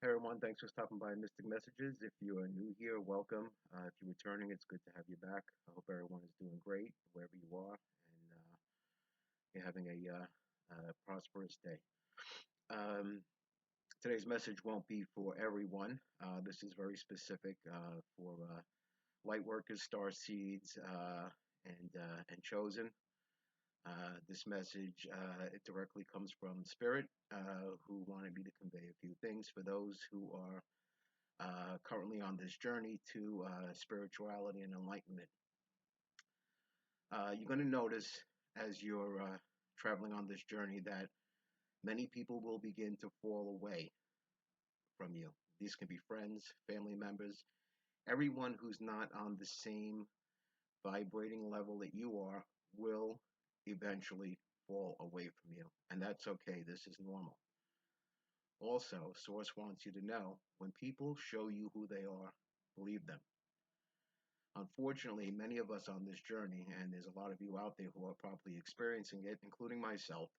Hey everyone, thanks for stopping by Mystic Messages. If you are new here, welcome. If you're returning, it's good to have you back. I hope everyone is doing great wherever you are and you're having a prosperous day. Um, Today's message won't be for everyone. This is very specific for light workers, star seeds, and chosen. This message it directly comes from Spirit, who wanted me to convey a few things for those who are currently on this journey to spirituality and enlightenment. You're going to notice as you're traveling on this journey that many people will begin to fall away from you. These can be friends, family members, everyone who's not on the same vibrating level that you are will eventually fall away from you. And that's okay. This is normal. Also, Source wants you to know when people show you who they are, believe them. Unfortunately, many of us on this journey, and there's a lot of you out there who are probably experiencing it, including myself,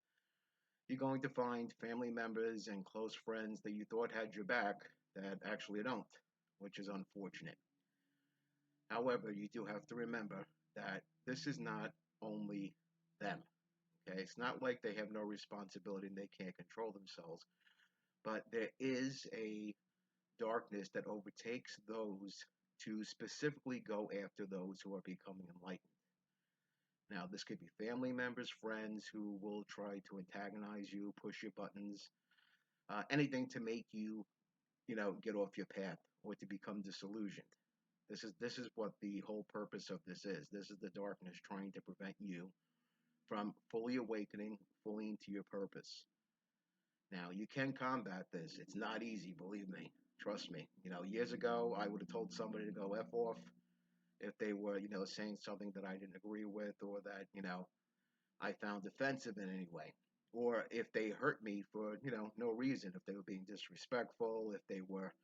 you're going to find family members and close friends that you thought had your back that actually don't, which is unfortunate. However, you do have to remember that this is not only them. Okay, it's not like they have no responsibility and they can't control themselves, but there is a darkness that overtakes those to specifically go after those who are becoming enlightened. Now, this could be family members, friends who will try to antagonize you, push your buttons, anything to make you, get off your path or to become disillusioned. This is what the whole purpose of this is. This is the darkness trying to prevent you from fully awakening, fully into your purpose. Now, you can combat this. It's not easy, believe me. Trust me. Years ago, I would have told somebody to go F off if they were, saying something that I didn't agree with or that, I found offensive in any way. Or if they hurt me for, no reason, if they were being disrespectful, if they were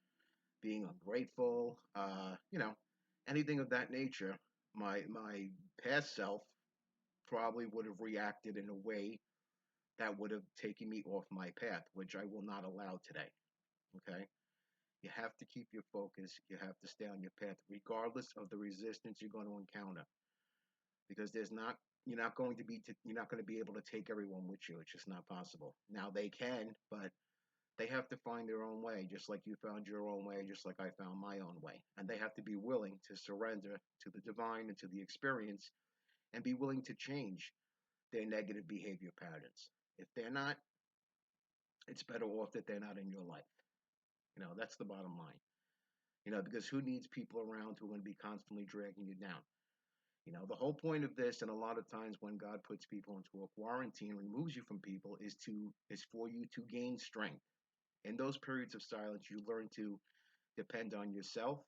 being ungrateful, anything of that nature, my past self probably would have reacted in a way that would have taken me off my path, which I will not allow today. Okay? You have to keep your focus. You have to stay on your path, regardless of the resistance you're going to encounter, because you're not going to be able to take everyone with you. It's just not possible. Now they can, but they have to find their own way, just like you found your own way, just like I found my own way. And they have to be willing to surrender to the divine and to the experience, and be willing to change their negative behavior patterns. If they're not, it's better off that they're not in your life. That's the bottom line. Because who needs people around who are going to be constantly dragging you down? The whole point of this, and a lot of times when God puts people into a quarantine, removes you from people, is for you to gain strength. In those periods of silence, you learn to depend on yourself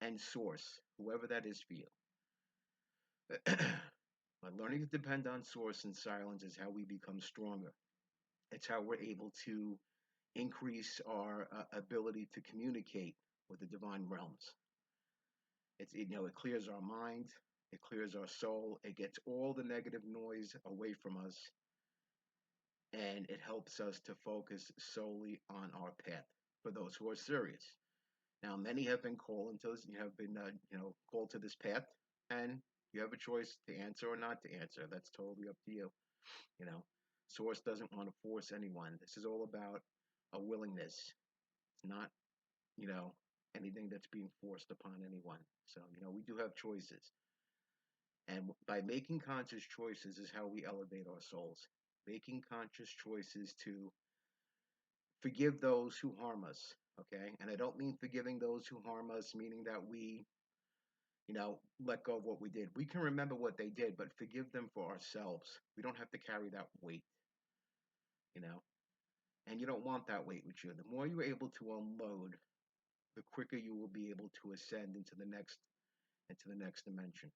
and source, whoever that is for you. But learning to depend on source and silence is how we become stronger. It's how we're able to increase our ability to communicate with the divine realms. It clears our mind, it clears our soul, it gets all the negative noise away from us, and it helps us to focus solely on our path for those who are serious. Now, many have been called into this, you have been, called to this path, and you have a choice to answer or not to answer. That's totally up to you. You know, Source doesn't want to force anyone. This is all about a willingness. It's not, you know, anything that's being forced upon anyone. So, we do have choices. And by making conscious choices is how we elevate our souls. Making conscious choices to forgive those who harm us. Okay. And I don't mean forgiving those who harm us, meaning that we, let go of what we did. We can remember what they did, but forgive them for ourselves. We don't have to carry that weight, you know, and you don't want that weight with you. The more you're able to unload, the quicker you will be able to ascend into the next dimension.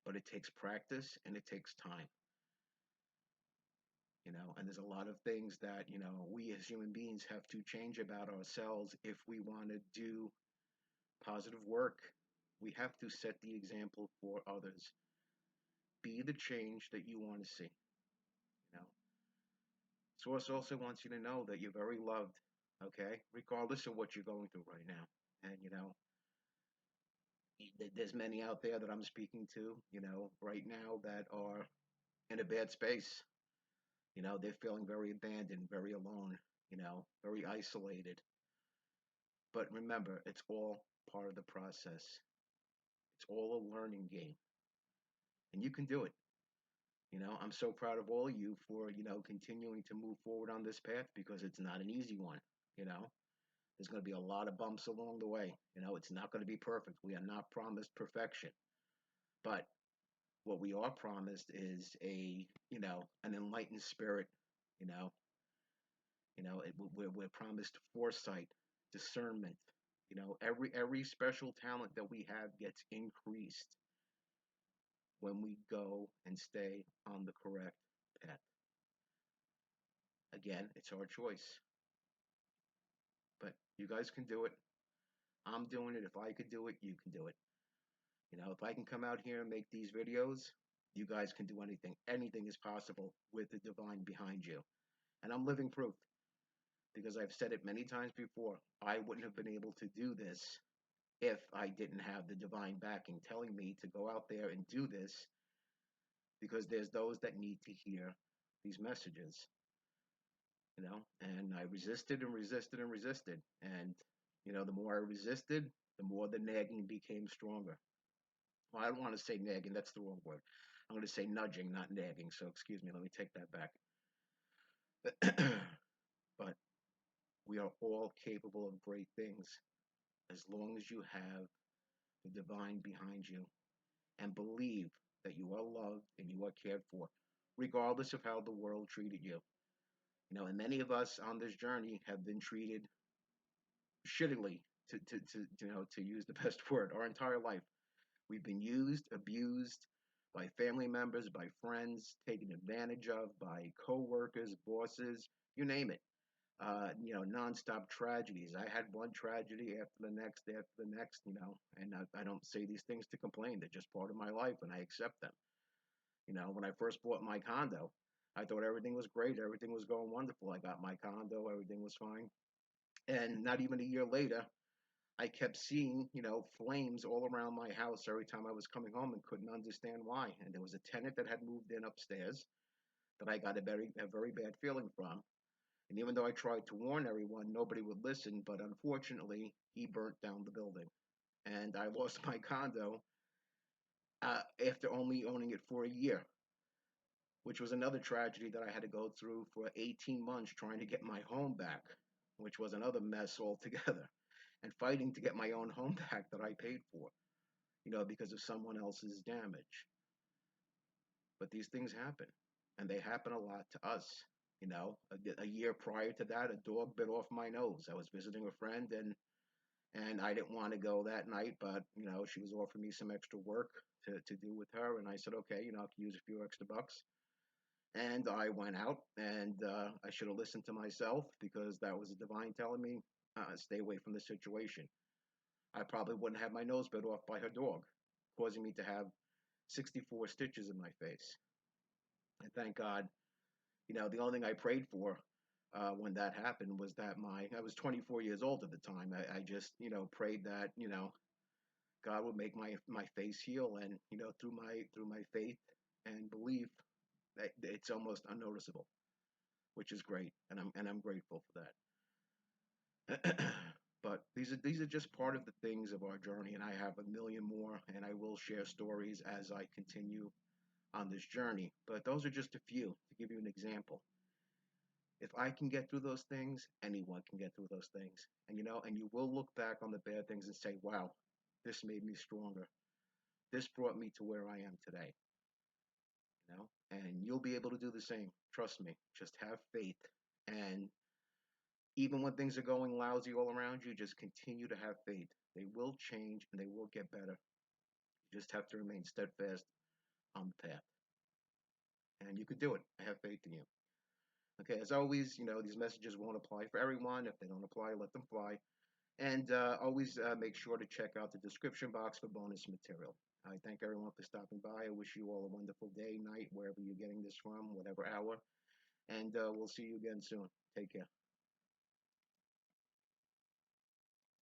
But it takes practice and it takes time. And there's a lot of things that we as human beings have to change about ourselves if we want to do positive work. We have to set the example for others. Be the change that you want to see. you know Source also wants you to know that you're very loved. okay? Regardless of what you're going through right now. And, there's many out there that I'm speaking to, right now that are in a bad space. They're feeling very abandoned, very alone, very isolated. But remember, it's all part of the process. It's all a learning game, and you can do it. I'm so proud of all of you for, continuing to move forward on this path because it's not an easy one. You know, there's going to be a lot of bumps along the way. It's not going to be perfect. We are not promised perfection, but what we are promised is an enlightened spirit. You know, we're promised foresight, discernment. Every special talent that we have gets increased when we go and stay on the correct path. Again, it's our choice, but you guys can do it. I'm doing it. If I could do it, you can do it. If I can come out here and make these videos, you guys can do anything. Anything is possible with the divine behind you. And I'm living proof because I've said it many times before. I wouldn't have been able to do this if I didn't have the divine backing telling me to go out there and do this because there's those that need to hear these messages, and I resisted and resisted and resisted. And, the more I resisted, the more the nagging became stronger. Well, I don't want to say nagging, that's the wrong word. I'm going to say nudging, not nagging. So, excuse me, let me take that back. But we are all capable of great things as long as you have the divine behind you and believe that you are loved and you are cared for, regardless of how the world treated you. And many of us on this journey have been treated shittily, to use the best word, our entire life. We've been used, abused by family members, by friends, taken advantage of by coworkers, bosses, you name it. Nonstop tragedies. I had one tragedy after the next, and I don't say these things to complain. They're just part of my life, and I accept them. When I first bought my condo, I thought everything was great. Everything was going wonderful. I got my condo. Everything was fine. And not even a year later, I kept seeing, flames all around my house every time I was coming home and couldn't understand why. And there was a tenant that had moved in upstairs that I got a very bad feeling from. And even though I tried to warn everyone, nobody would listen. But unfortunately, he burnt down the building. And I lost my condo after only owning it for a year, which was another tragedy that I had to go through for 18 months trying to get my home back, which was another mess altogether. And fighting to get my own home back that I paid for, because of someone else's damage. But these things happen, and they happen a lot to us. A year prior to that, a dog bit off my nose. I was visiting a friend, and I didn't want to go that night, but she was offering me some extra work to do with her, and I said, okay, I could use a few extra bucks. And I went out, and I should have listened to myself because that was the divine telling me, stay away from the situation. I probably wouldn't have my nose bit off by her dog, causing me to have 64 stitches in my face. And thank God, the only thing I prayed for when that happened was that I was 24 years old at the time. I just, prayed that, God would make my face heal, and through my faith and belief, that it's almost unnoticeable, which is great, and I'm grateful for that. But these are just part of the things of our journey, and I have a million more, and I will share stories as I continue on this journey. But those are just a few to give you an example. If I can get through those things, anyone can get through those things. And you will look back on the bad things and say, wow, this made me stronger. This brought me to where I am today. And you'll be able to do the same. Trust me. Just have faith. And even when things are going lousy all around you, just continue to have faith. They will change and they will get better. You just have to remain steadfast on the path. And you could do it. I have faith in you. Okay, as always, these messages won't apply for everyone. If they don't apply, let them fly. And always make sure to check out the description box for bonus material. I thank everyone for stopping by. I wish you all a wonderful day, night, wherever you're getting this from, whatever hour. And we'll see you again soon. Take care.